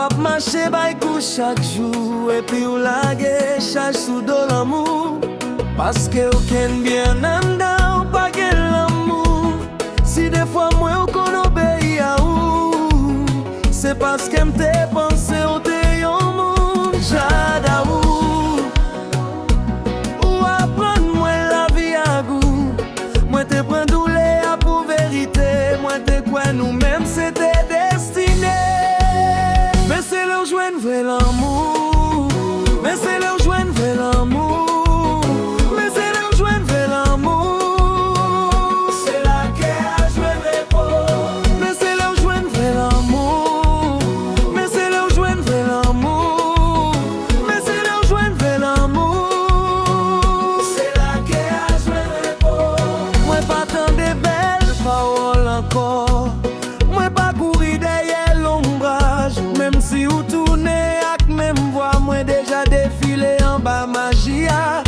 wap mache bay kou chaque jour, et puis ou lage charge sous de l'amour. Parce que aucun bien nan dan ou pa gen l'amour. Si des fois moi ou kon obéi à ou, c'est parce que m'te pensé ou te yon moun jada ou. Ou apprend moi la vie à goût. Moi te prends doulé à pour vérité. Moi te quoi nous même c'était destiné. Mais c'est leur joindre vrai l'amour. Mais c'est leur joindre vrai l'amour. Moi pas courir derrière l'ombrage. Même si ou tourne ak même voix, moi déjà défilé en bas magia.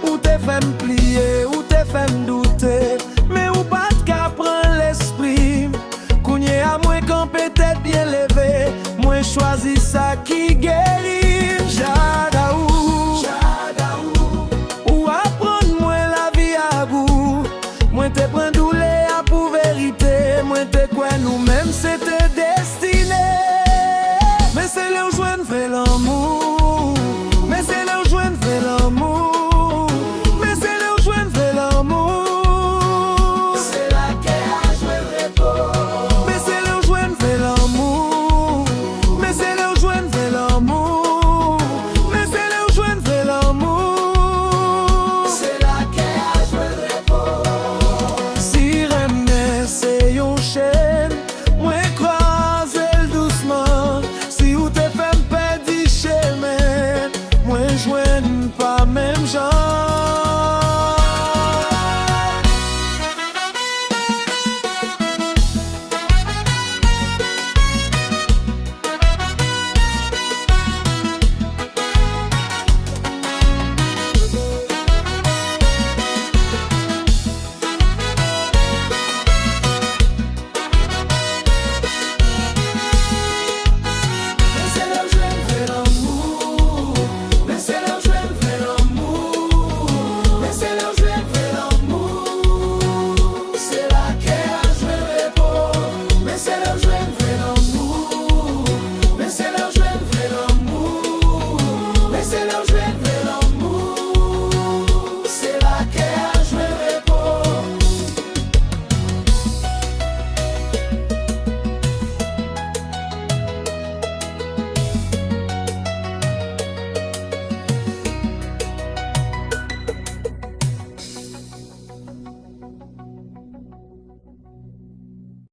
Ou te fait plier, ou te fait douter. Mais ou pas qu'à prendre l'esprit. Kounye à moi quand peut-être bien levé. Moi choisi ça qui guérit.